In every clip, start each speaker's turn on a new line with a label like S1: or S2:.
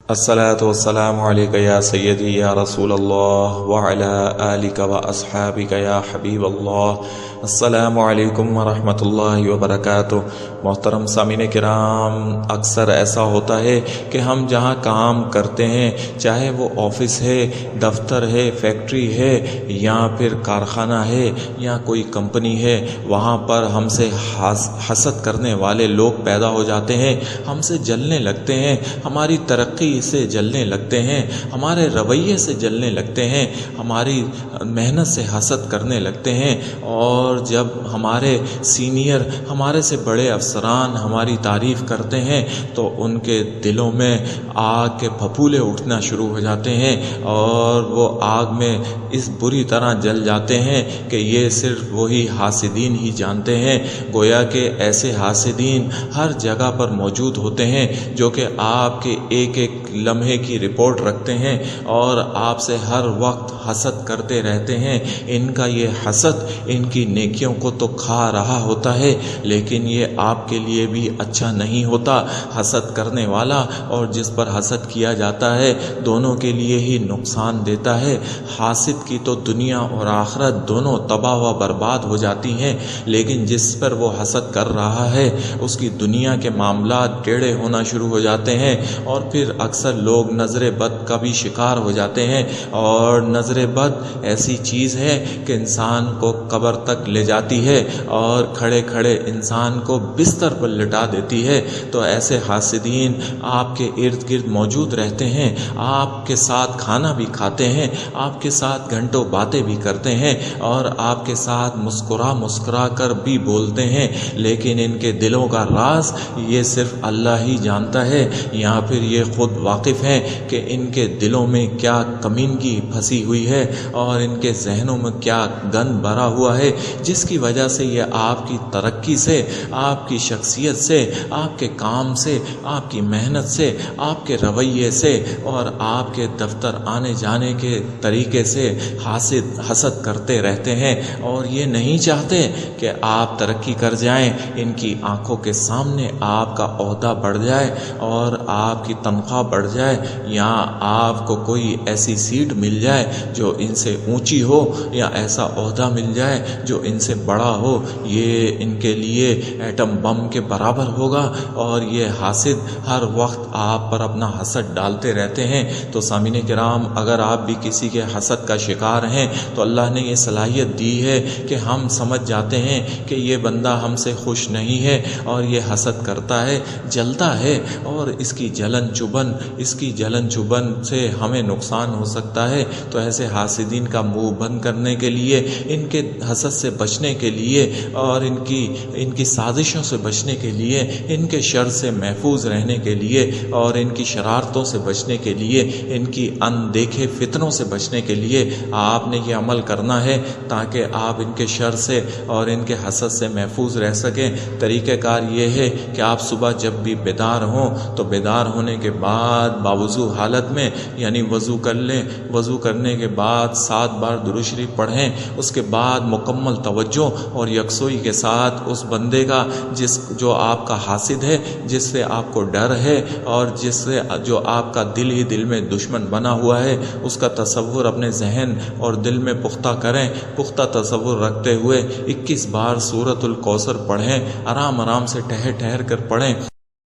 S1: الصلاة والسلام عليك يا سيدي يا رسول الله وعلى آلك وأصحابك يا حبيب الله. السلام علیکم ورحمۃ اللہ وبرکاتہ. محترم سامعین کرام، اکثر ایسا ہوتا ہے کہ ہم جہاں کام کرتے ہیں، چاہے وہ آفس ہے، دفتر ہے، فیکٹری ہے، یا پھر کارخانہ ہے، یا کوئی کمپنی ہے، وہاں پر ہم سے حسد کرنے والے لوگ پیدا ہو جاتے ہیں، ہم سے جلنے لگتے ہیں، ہماری ترقی سے جلنے لگتے ہیں، ہمارے رویے سے جلنے لگتے ہیں، ہماری محنت سے حسد کرنے لگتے ہیں. اور جب ہمارے سینئر، ہمارے سے بڑے افسران ہماری تعریف کرتے ہیں تو ان کے دلوں میں آگ کے پھپھولے اٹھنا شروع ہو جاتے ہیں، اور وہ آگ میں اس بری طرح جل جاتے ہیں کہ یہ صرف وہی حاسدین ہی جانتے ہیں. گویا کہ ایسے حاسدین ہر جگہ پر موجود ہوتے ہیں جو کہ آپ کے ایک ایک لمحے کی رپورٹ رکھتے ہیں اور آپ سے ہر وقت حسد کرتے رہتے ہیں. ان کا یہ حسد ان کی نیکیوں کو تو کھا رہا ہوتا ہے، لیکن یہ آپ کے لیے بھی اچھا نہیں ہوتا. حسد کرنے والا اور جس پر حسد کیا جاتا ہے، دونوں کے لیے ہی نقصان دیتا ہے. حاسد کی تو دنیا اور آخرت دونوں تباہ و برباد ہو جاتی ہیں، لیکن جس پر وہ حسد کر رہا ہے اس کی دنیا کے معاملات ٹیڑھے ہونا شروع ہو جاتے ہیں، اور پھر اکثر لوگ نظر بد کا بھی شکار ہو جاتے ہیں. اور نظر بد ایسی چیز ہے کہ انسان کو قبر تک لے جاتی ہے اور کھڑے کھڑے انسان کو بستر پر لٹا دیتی ہے. تو ایسے حاسدین آپ کے ارد گرد موجود رہتے ہیں، آپ کے ساتھ کھانا بھی کھاتے ہیں، آپ کے ساتھ گھنٹوں باتیں بھی کرتے ہیں، اور آپ کے ساتھ مسکرا کر بھی بولتے ہیں، لیکن ان کے دلوں کا راز یہ صرف اللہ ہی جانتا ہے، یا پھر یہ خود واقف ہیں کہ ان کے دلوں میں کیا کمینگی پھنسی ہوئی ہے اور ان کے ذہنوں میں کیا گند بھرا ہوا ہے، جس کی وجہ سے یہ آپ کی ترقی سے، آپ کی شخصیت سے، آپ کے کام سے، آپ کی محنت سے، آپ کے رویے سے اور آپ کے دفتر آنے جانے کے طریقے سے حسد کرتے رہتے ہیں، اور یہ نہیں چاہتے کہ آپ ترقی کر جائیں. ان کی آنکھوں کے سامنے آپ کا عہدہ بڑھ جائے اور آپ کی تنخواہ بڑھ جائے، یا آپ کو کوئی ایسی سیٹ مل جائے جو ان سے اونچی ہو، یا ایسا عہدہ مل جائے جو ان سے بڑا ہو. یہ ان کے لیے ایٹم بم کے برابر ہوگا، اور یہ حاسد ہر وقت آپ پر اپنا حسد ڈالتے رہتے ہیں. تو سامعین کرام، اگر آپ بھی کسی کے حسد کا شکار ہیں تو اللہ نے یہ صلاحیت دی ہے کہ ہم سمجھ جاتے ہیں کہ یہ بندہ ہم سے خوش نہیں ہے اور یہ حسد کرتا ہے، جلتا ہے، اور اس کی جلن چبھن سے ہمیں نقصان ہو سکتا ہے. تو ایسے حاسدین کا منہ بند کرنے کے لیے، ان کے حسد سے بچنے کے لیے، اور ان کی سازشوں سے بچنے کے لیے، ان کے شر سے محفوظ رہنے کے لیے، اور ان کی شرارتوں سے بچنے کے لیے، ان کی اندیکھے فتنوں سے بچنے کے لیے آپ نے یہ عمل کرنا ہے تاکہ آپ ان کے شر سے اور ان کے حسد سے محفوظ رہ سکیں. طریقہ کار یہ ہے کہ آپ صبح جب بھی بیدار ہوں تو بیدار ہونے کے بعد باوضو حالت میں، یعنی وضو کر لیں، وضو کرنے کے بعد 7 بار درود شریف پڑھیں. اس کے بعد مکمل توجہ اور یکسوئی کے ساتھ اس بندے کا جو آپ کا حاسد ہے، جس سے آپ کو ڈر ہے اور جو آپ کا دل ہی دل میں دشمن بنا ہوا ہے، اس کا تصور اپنے ذہن اور دل میں پختہ کریں. پختہ تصور رکھتے ہوئے 21 بار سورۃ الکوثر پڑھیں. آرام سے ٹہر کر پڑھیں.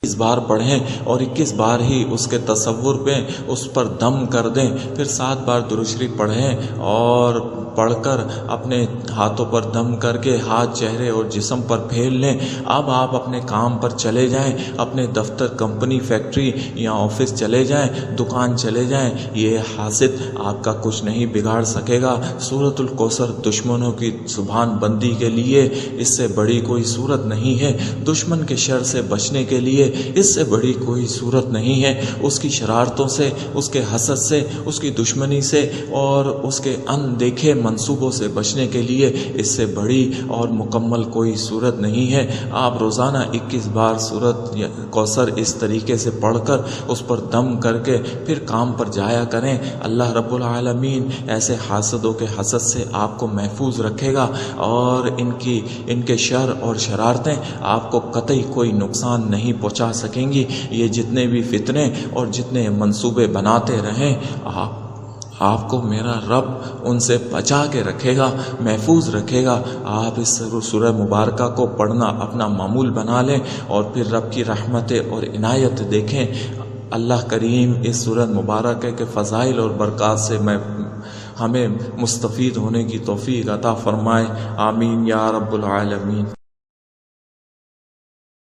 S1: 21 بار پڑھیں اور 21 بار ہی اس کے تصور پہ اس پر دم کر دیں. پھر 7 بار درود شریف پڑھیں اور پڑھ کر اپنے ہاتھوں پر دم کر کے ہاتھ چہرے اور جسم پر پھیل لیں. اب آپ اپنے کام پر چلے جائیں، اپنے دفتر، کمپنی، فیکٹری یا آفس چلے جائیں، دکان چلے جائیں. یہ حاسد آپ کا کچھ نہیں بگاڑ سکے گا. سورۃ الکوثر دشمنوں کی زبان بندی کے لیے اس سے بڑی کوئی صورت نہیں ہے. دشمن کے شر سے بچنے کے لیے اس سے بڑی کوئی صورت نہیں ہے. اس کی شرارتوں سے، اس کے حسد سے، اس کی دشمنی سے اور اس کے اندیکھے منصوبوں سے بچنے کے لیے اس سے بڑی اور مکمل کوئی صورت نہیں ہے. آپ روزانہ 21 بار سورۃ کوثر اس طریقے سے پڑھ کر اس پر دم کر کے پھر کام پر جایا کریں. اللہ رب العالمین ایسے حاسدوں کے حسد سے آپ کو محفوظ رکھے گا، اور ان کے شر اور شرارتیں آپ کو قطعی کوئی نقصان نہیں پہنچا بچا سکیں گی۔ یہ جتنے بھی فتنے اور جتنے منصوبے بناتے رہیں، آپ کو میرا رب ان سے بچا کے رکھے گا، محفوظ رکھے گا۔ آپ اس سورہ مبارکہ کو پڑھنا اپنا معمول بنا لیں اور پھر رب کی رحمت اور عنایت دیکھیں۔ اللہ کریم اس سورہ مبارکہ کے فضائل اور برکات سے ہمیں مستفید ہونے کی توفیق عطا فرمائے، آمین یا رب العالمین۔